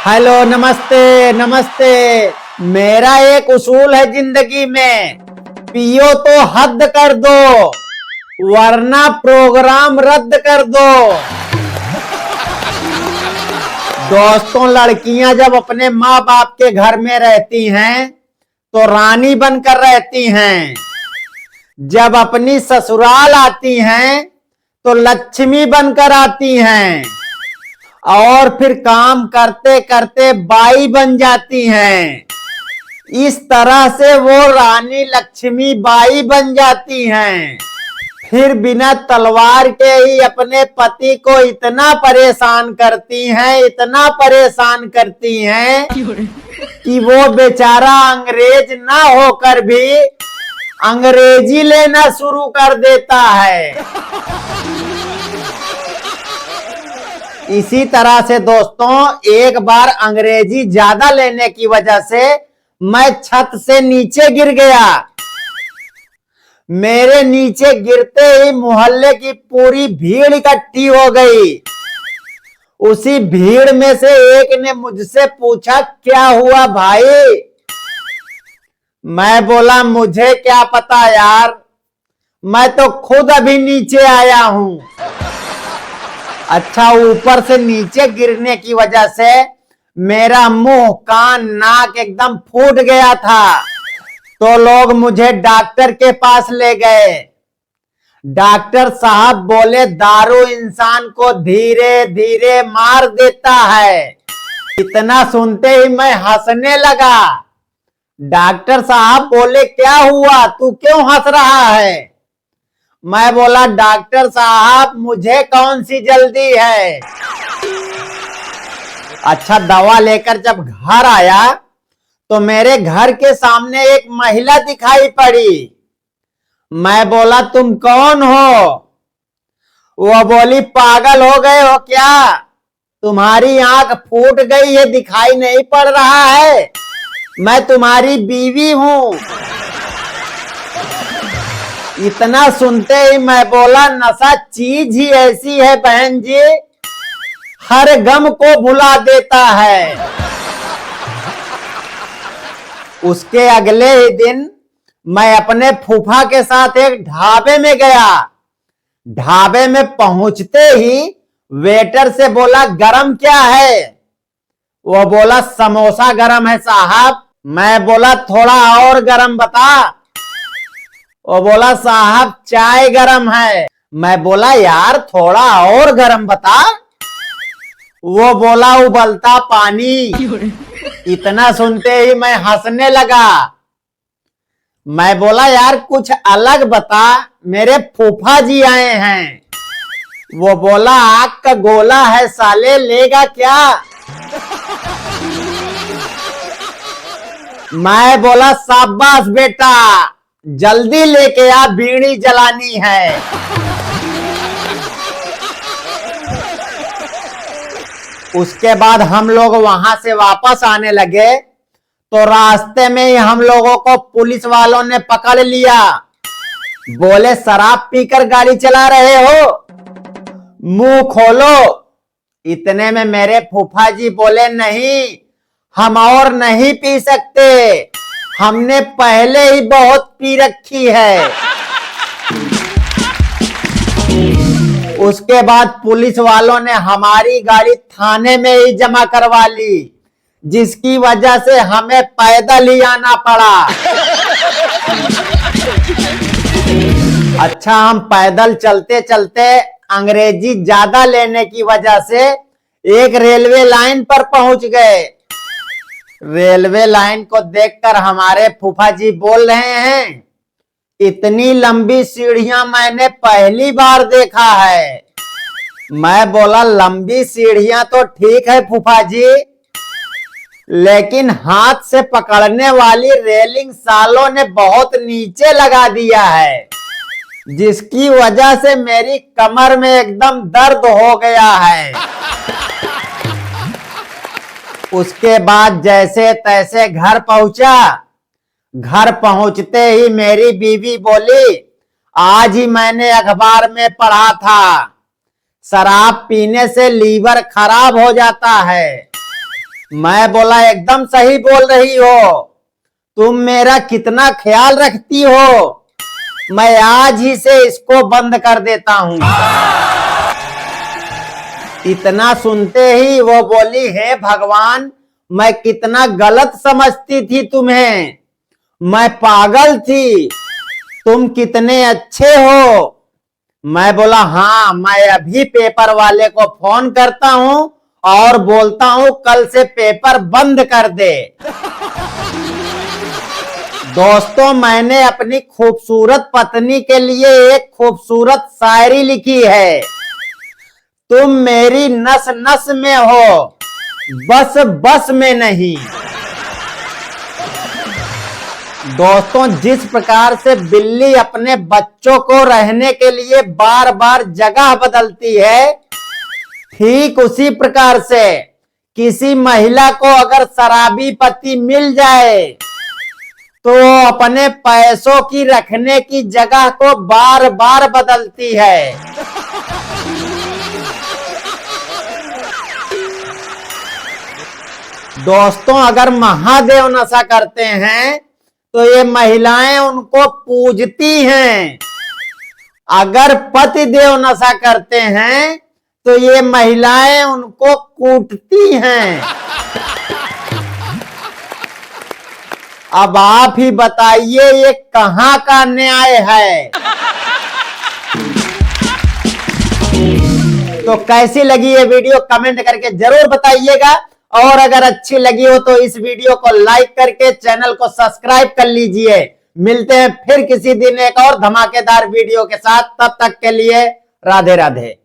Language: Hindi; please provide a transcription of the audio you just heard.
हेलो, नमस्ते नमस्ते। मेरा एक उसूल है जिंदगी में, पियो तो हद कर दो वरना प्रोग्राम रद्द कर दो। दोस्तों, लड़कियां जब अपने माँ बाप के घर में रहती हैं तो रानी बनकर रहती हैं, जब अपनी ससुराल आती हैं तो लक्ष्मी बनकर आती हैं और फिर काम करते करते बाई बन जाती हैं। इस तरह से वो रानी लक्ष्मी बाई बन जाती हैं। फिर बिना तलवार के ही अपने पति को इतना परेशान करती हैं, इतना परेशान करती हैं कि वो बेचारा अंग्रेज ना होकर भी अंग्रेजी लेना शुरू कर देता है। इसी तरह से दोस्तों, एक बार अंग्रेजी ज्यादा लेने की वजह से मैं छत से नीचे गिर गया। मेरे नीचे गिरते ही मोहल्ले की पूरी भीड़ इकट्ठी हो गई। उसी भीड़ में से एक ने मुझसे पूछा, क्या हुआ भाई? मैं बोला, मुझे क्या पता यार, मैं तो खुद अभी नीचे आया हूं। अच्छा, ऊपर से नीचे गिरने की वजह से मेरा मुंह, कान, नाक एकदम फूट गया था। तो लोग मुझे डॉक्टर के पास ले गए। डॉक्टर साहब बोले, दारू इंसान को धीरे धीरे मार देता है। इतना सुनते ही मैं हंसने लगा। डॉक्टर साहब बोले, क्या हुआ, तू क्यों हंस रहा है? मैं बोला, डॉक्टर साहब मुझे कौन सी जल्दी है। अच्छा, दवा लेकर जब घर आया तो मेरे घर के सामने एक महिला दिखाई पड़ी। मैं बोला, तुम कौन हो? वो बोली, पागल हो गए हो क्या? तुम्हारी आंख फूट गई है, दिखाई नहीं पड़ रहा है? मैं तुम्हारी बीवी हूं। इतना सुनते ही मैं बोला, नशा चीज ही ऐसी है बहन जी, हर गम को भुला देता है। उसके अगले ही दिन मैं अपने फूफा के साथ एक ढाबे में गया। ढाबे में पहुंचते ही वेटर से बोला, गरम क्या है? वो बोला, समोसा गरम है साहब। मैं बोला, थोड़ा और गरम बता। वो बोला, साहब चाय गरम है। मैं बोला, यार थोड़ा और गरम बता। वो बोला, उबलता पानी। इतना सुनते ही मैं हंसने लगा। मैं बोला, यार कुछ अलग बता, मेरे फूफा जी आए हैं। वो बोला, आग का गोला है साले, लेगा क्या? मैं बोला, शाबाश बेटा, जल्दी लेके आ, बीड़ी जलानी है। उसके बाद हम लोग वहां से वापस आने लगे तो रास्ते में ही हम लोगों को पुलिस वालों ने पकड़ लिया। बोले, शराब पीकर गाड़ी चला रहे हो, मुंह खोलो। इतने में मेरे फूफा जी बोले, नहीं, हम और नहीं पी सकते, हमने पहले ही बहुत पी रखी है। उसके बाद पुलिस वालों ने हमारी गाड़ी थाने में ही जमा करवा ली, जिसकी वजह से हमें पैदल ही आना पड़ा। अच्छा, हम पैदल चलते चलते अंग्रेजी ज्यादा लेने की वजह से एक रेलवे लाइन पर पहुंच गए। रेलवे लाइन को देखकर हमारे फूफा जी बोल रहे हैं, इतनी लंबी सीढ़ियां मैंने पहली बार देखा है। मैं बोला, लंबी सीढ़ियां तो ठीक है फूफा जी, लेकिन हाथ से पकड़ने वाली रेलिंग सालों ने बहुत नीचे लगा दिया है, जिसकी वजह से मेरी कमर में एकदम दर्द हो गया है। उसके बाद जैसे तैसे घर पहुंचा। घर पहुंचते ही मेरी बीवी बोली, आज ही मैंने अखबार में पढ़ा था, शराब पीने से लीवर खराब हो जाता है। मैं बोला एकदम सही बोल रही हो, तुम मेरा कितना ख्याल रखती हो, मैं आज ही से इसको बंद कर देता हूं। इतना सुनते ही वो बोली, हे भगवान, मैं कितना गलत समझती थी तुम्हें, मैं पागल थी, तुम कितने अच्छे हो। मैं बोला हाँ, मैं अभी पेपर वाले को फोन करता हूं और बोलता हूं कल से पेपर बंद कर दे। दोस्तों, मैंने अपनी खूबसूरत पत्नी के लिए एक खूबसूरत शायरी लिखी है। तुम मेरी नस नस में हो, बस बस में नहीं। दोस्तों, जिस प्रकार से बिल्ली अपने बच्चों को रहने के लिए बार बार जगह बदलती है, ठीक उसी प्रकार से किसी महिला को अगर शराबी पति मिल जाए तो अपने पैसों की रखने की जगह को बार बार बदलती है। दोस्तों, अगर महादेव नशा करते हैं तो ये महिलाएं उनको पूजती हैं, अगर पति देव नशा करते हैं तो ये महिलाएं उनको कूटती हैं। अब आप ही बताइए ये कहां का न्याय है। तो कैसी लगी ये वीडियो कमेंट करके जरूर बताइएगा, और अगर अच्छी लगी हो तो इस वीडियो को लाइक करके चैनल को सब्सक्राइब कर लीजिए। मिलते हैं फिर किसी दिन एक और धमाकेदार वीडियो के साथ, तब तक के लिए राधे राधे।